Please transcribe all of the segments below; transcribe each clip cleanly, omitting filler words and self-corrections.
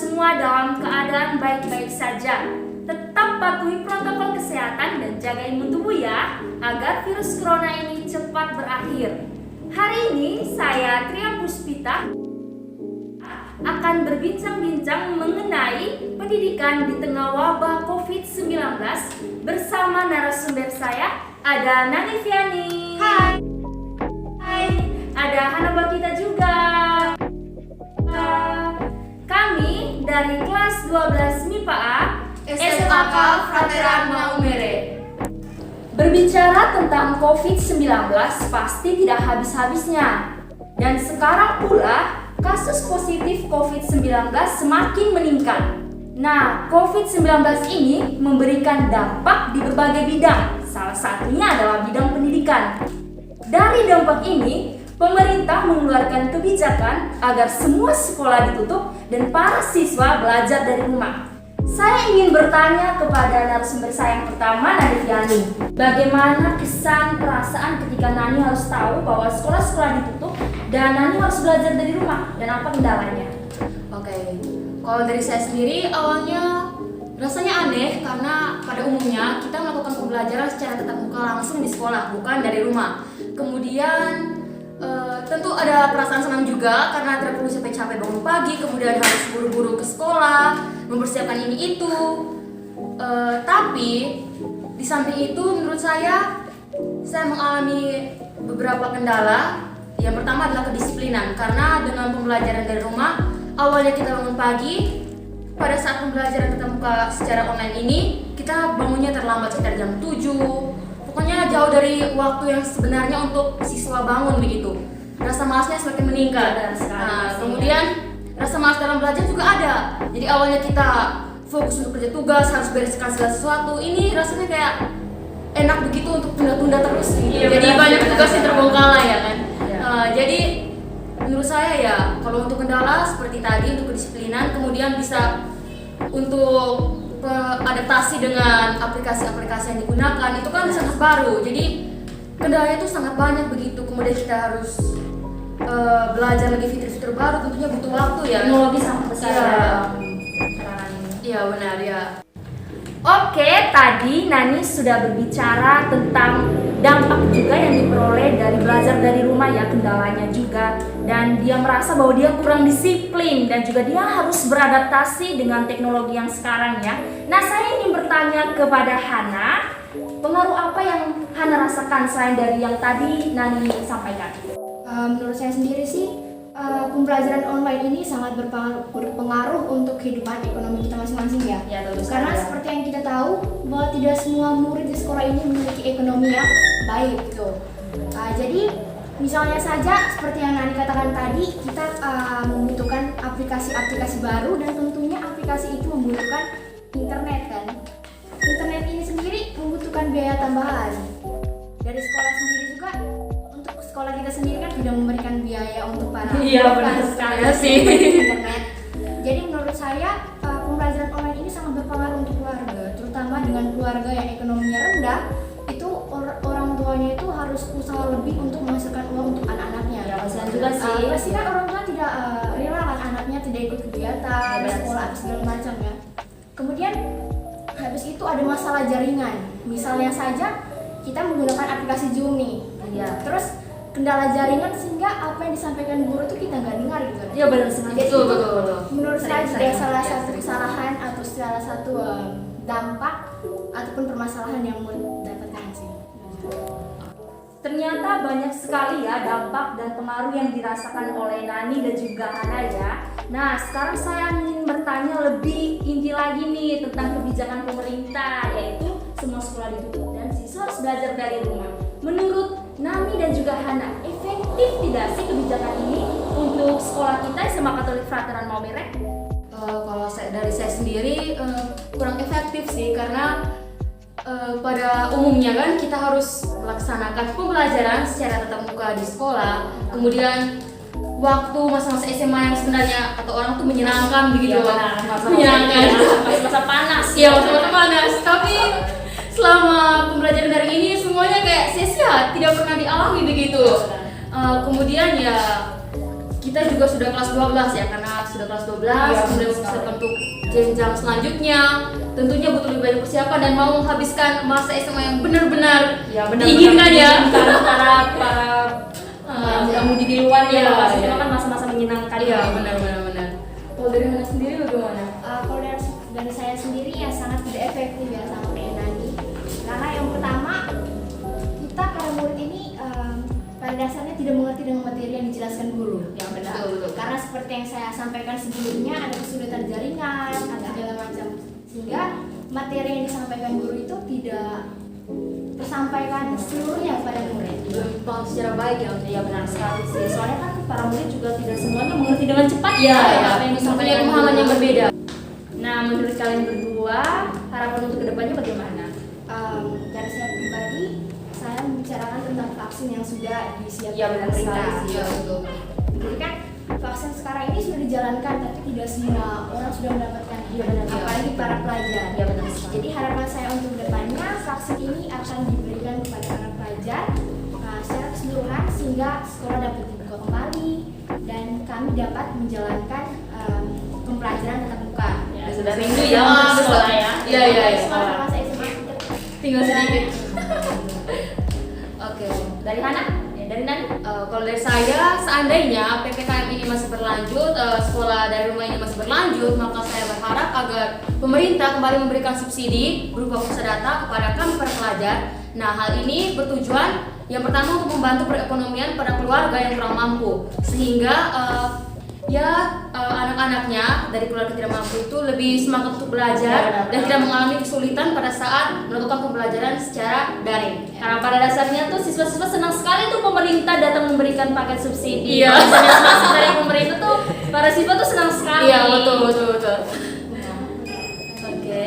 semua dalam keadaan baik-baik saja. Tetap patuhi protokol kesehatan dan jaga imun tubuh ya, agar virus corona ini cepat berakhir. Hari ini saya Tria Puspita akan berbincang-bincang mengenai pendidikan di tengah wabah COVID-19 bersama narasumber saya, ada Nani Fiani. Hai. Hai. Ada Hana Bakita juga. Kami dari kelas 12 MIPA A SMAK Frateran Maumere. Berbicara tentang COVID-19 pasti tidak habis-habisnya. Dan sekarang pula kasus positif COVID-19 semakin meningkat. Nah, COVID-19 ini memberikan dampak di berbagai bidang. Salah satunya adalah bidang pendidikan. Dari dampak ini, pemerintah mengeluarkan kebijakan agar semua sekolah ditutup dan para siswa belajar dari rumah. Saya ingin bertanya kepada narasumber saya yang pertama, Nani Fiani. Bagaimana kesan perasaan ketika Nani harus tahu bahwa sekolah-sekolah ditutup dan Nani harus belajar dari rumah, dan apa kendalanya? Oke, kalau dari saya sendiri awalnya rasanya aneh karena pada umumnya kita melakukan pembelajaran secara tatap muka langsung di sekolah, bukan dari rumah. Kemudian tentu ada perasaan senang juga karena tidak perlu capek-capek bangun pagi, kemudian harus buru-buru ke sekolah, mempersiapkan ini itu. Tapi di samping itu menurut saya mengalami beberapa kendala. Yang pertama adalah kedisiplinan, karena dengan pembelajaran dari rumah, awalnya kita bangun pagi, pada saat pembelajaran tatap muka secara online ini, kita bangunnya terlambat sekitar jam 7. Pokoknya jauh dari waktu yang sebenarnya untuk siswa bangun begitu. Rasa malasnya semakin meningkat. Kemudian rasa malas dalam belajar juga ada. Jadi awalnya kita fokus untuk kerja tugas, harus bereskan segala sesuatu. Ini rasanya kayak enak begitu untuk tunda-tunda terus gitu. Iya, jadi banyak tugas yang terbengkalai ya kan. Iya. Jadi menurut saya ya, kalau untuk kendala seperti tadi untuk kedisiplinan, kemudian bisa untuk adaptasi dengan aplikasi-aplikasi yang digunakan itu kan sangat baru, jadi kendalanya itu sangat banyak begitu. Kemudian kita harus belajar lagi fitur-fitur baru, tentunya butuh waktu ya. Teknologi sangat besar Iya. dalam kalangan ini. Iya benar ya. Oke, tadi Nani sudah berbicara tentang dampak juga yang diperoleh dari belajar dari rumah ya, kendalanya juga, dan dia merasa bahwa dia kurang disiplin dan juga dia harus beradaptasi dengan teknologi yang sekarang ya. Nah, saya ingin bertanya kepada Hana, pengaruh apa yang Hana rasakan selain dari yang tadi Nani sampaikan? Menurut saya sendiri sih pembelajaran online ini sangat berpengaruh untuk kehidupan ekonomi kita masing-masing ya. Ya, tentu Karena saja. seperti yang kita tahu bahwa tidak semua murid di sekolah ini memiliki ekonomi yang baik gitu. Jadi misalnya saja seperti yang Nani katakan tadi, kita membutuhkan aplikasi-aplikasi baru dan tentunya aplikasi itu membutuhkan internet kan. Internet ini sendiri membutuhkan biaya tambahan. Dari sekolah sendiri juga, untuk sekolah kita sendiri kan tidak memberikan biaya untuk para Iya, benar sekali sih. internet. Jadi menurut saya pembelajaran online ini sangat berpengaruh untuk keluarga, terutama dengan keluarga yang ekonominya rendah. Itu orang tuanya itu harus usaha lebih untuk menghasilkan uang untuk anak-anaknya. Ya, kasihan juga sih. Pasti kan orang tua tidak rela kan anaknya tidak ikut kegiatan Ya, sekolah atau segala macam ya. Kemudian habis itu ada masalah jaringan. Misalnya saja kita menggunakan aplikasi Zoom nih. Iya. Terus kendala jaringan sehingga apa yang disampaikan guru itu kita nggak dengar gitu. Iya, benar sekali. Jadi Betul, itu betul, betul. menurut saya juga Sering, salah ya, satu sering. kesalahan atau salah satu dampak ataupun permasalahan yang mau dapatkan sih. Ternyata banyak sekali ya dampak dan pengaruh yang dirasakan oleh Nani dan juga Hana ya. Nah, sekarang saya ingin bertanya lebih inti lagi nih tentang kebijakan pemerintah, yaitu semua sekolah ditutup dan siswa harus belajar dari rumah. Menurut Nani dan juga Hana, efektif tidak sih kebijakan ini untuk sekolah kita SMA Katolik Frateran Maumere? Kalau dari saya sendiri kurang efektif sih, karena pada umumnya kan kita harus melaksanakan pembelajaran secara tatap muka di sekolah, kemudian waktu masa-masa SMA yang sebenarnya kata orang tuh menyenangkan begitu. Iya, benar. Menyenangkan. Masa-masa panas. Iya, masa-masa panas. Tapi selama pembelajaran dari ini semuanya kayak sia-sia, tidak pernah dialami begitu. Kemudian ya kita juga sudah kelas 12 ya, karena sudah kelas 12 kemudian mempersiapkan untuk jenjang selanjutnya. Tentunya butuh lebih banyak persiapan dan mau menghabiskan masa SMA yang benar-benar diinginkan ya. Para muda-mudi di luar ya, Iya, itu iya. kan masa-masa menyenangkan. Iya, benar. Kalau dari Hana sendiri bagaimana? Kalau dari saya sendiri ya sangat tidak efektif ya sama kayak Nani. Karena yang pertama, kita para murid ini pada dasarnya tidak mengerti dengan materi yang dijelaskan guru. Yang benar. Betul. Karena seperti yang saya sampaikan sebelumnya, ada kesulitan jaringan, ada segala macam. Sehingga materi yang disampaikan guru itu tidak tersampaikan seluruhnya kepada murid. Belum paham secara baik ya. Ya benar sekali sih. Soalnya kan para murid juga tidak semuanya mengerti dengan cepat Iya, apa yang punya disampaikan pemahaman yang guru. berbeda. Nah, menurut kalian berdua, harapan untuk kedepannya bagaimana? Dari saya pribadi, saya membicarakan tentang vaksin yang sudah disiapkan Ya, benar pemerintah. sekali sih. Iya, betul. Jadi kan vaksin sekarang ini sudah dijalankan, tapi tidak semua orang sudah mendapatkan. Iya, benar. Apalagi para pelajar. Ya benar sekali. Jadi harapan saya untuk depannya vaksin ini akan diberikan kepada para pelajar secara keseluruhan sehingga sekolah dapat dibuka kembali dan kami dapat menjalankan pembelajaran tatap muka. Ya, sudah rindu ya Ah, untuk sekolah betul. ya. Iya. Masa-masa SMA kita Tinggal sedikit. Oke. Dari Hana? Ya, dari Nani? Kalau dari saya, seandainya PPKM ini masih berlanjut, sekolah dari rumah ini masih berlanjut, maka saya berharap agar pemerintah kembali memberikan subsidi berupa pulsa data kepada kami para pelajar. Nah, hal ini bertujuan yang pertama untuk membantu perekonomian pada keluarga yang kurang mampu, sehingga anak-anaknya dari keluarga tidak mampu itu lebih semangat untuk belajar dan tidak mengalami kesulitan pada saat melakukan pembelajaran secara daring. Karena pada dasarnya tuh siswa-siswa senang sekali tuh pemerintah datang memberikan paket subsidi. Iya. Kalau misalnya masuk dari pemerintah tuh para siswa tuh senang sekali. Iya, betul. Oke.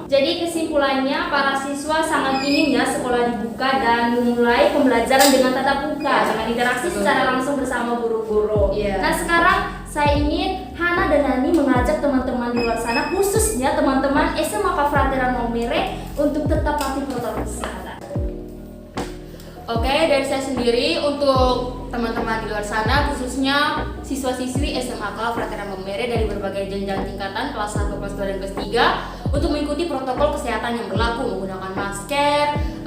Jadi kesimpulannya para siswa sangat ingin ya sekolah dibuka dan memulai pembelajaran dengan tatap muka dengan interaksi Betul. secara langsung bersama guru-guru. Iya. Nah sekarang saya ingin Hana dan Nani mengajak teman-teman di luar sana, khususnya teman-teman SMA Kafrateran Maumere untuk tetap patuh protokol kesehatan. Oke, dari saya sendiri untuk teman-teman di luar sana, khususnya siswa-siswi SMAK Frateran Maumere dari berbagai jenjang tingkatan kelas 1, kelas 2, dan kelas 3 untuk mengikuti protokol kesehatan yang berlaku, menggunakan masker,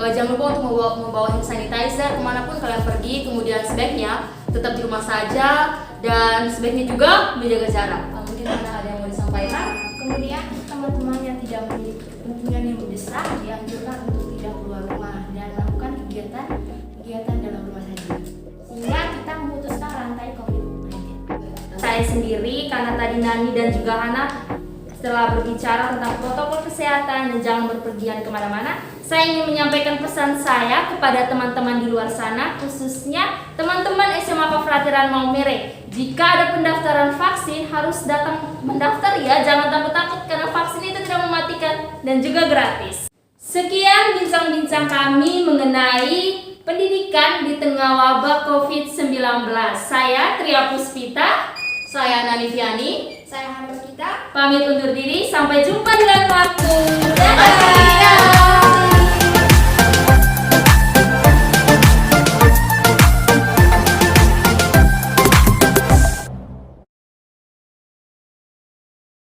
jangan lupa untuk membawa hand sanitizer kemanapun kalian pergi, kemudian sebaiknya tetap di rumah saja dan sebaiknya juga menjaga jarak. Mungkin ada yang mau disampaikan? Kemudian teman-teman yang tidak memiliki kepentingan yang mendesak dianjurkan untuk tidak keluar rumah dan melakukan kegiatan dalam rumah saja. Sehingga kita memutuskan rantai COVID-19. Saya sendiri karena tadi Nani dan juga Hana setelah berbicara tentang protokol kesehatan dan jangan berpergian kemana-mana, saya ingin menyampaikan pesan saya kepada teman-teman di luar sana, khususnya teman-teman SMA Kafrateran Maumere. Jika ada pendaftaran vaksin, harus datang mendaftar ya, jangan takut-takut karena vaksin itu tidak mematikan dan juga gratis. Sekian bincang-bincang kami mengenai pendidikan di tengah wabah COVID-19. Saya Tria Puspita, Saya Nani Fiani. Saya Hana kita. pamit undur diri, sampai jumpa di lain waktu. Dadah.